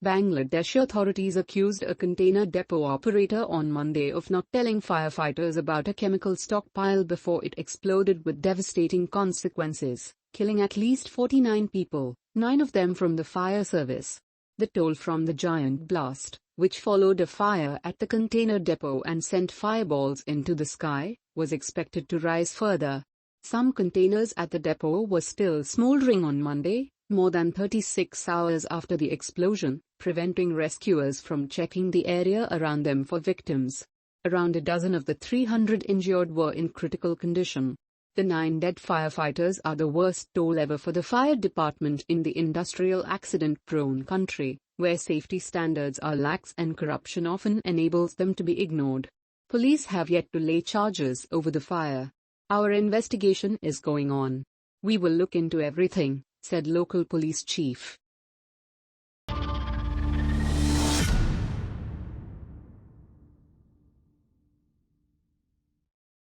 Bangladesh authorities accused a container depot operator on Monday of not telling firefighters about a chemical stockpile before it exploded with devastating consequences, killing at least 49 people, 9 of them from the fire service. The toll from the giant blast, which followed a fire at the container depot and sent fireballs into the sky, was expected to rise further. Some containers at the depot were still smoldering on Monday, more than 36 hours after the explosion, preventing rescuers from checking the area around them for victims. Around a dozen of the 300 injured were in critical condition. The 9 dead firefighters are the worst toll ever for the fire department in the industrial accident-prone country, where safety standards are lax and corruption often enables them to be ignored. Police have yet to lay charges over the fire. "Our investigation is going on. We will look into everything," said local police chief.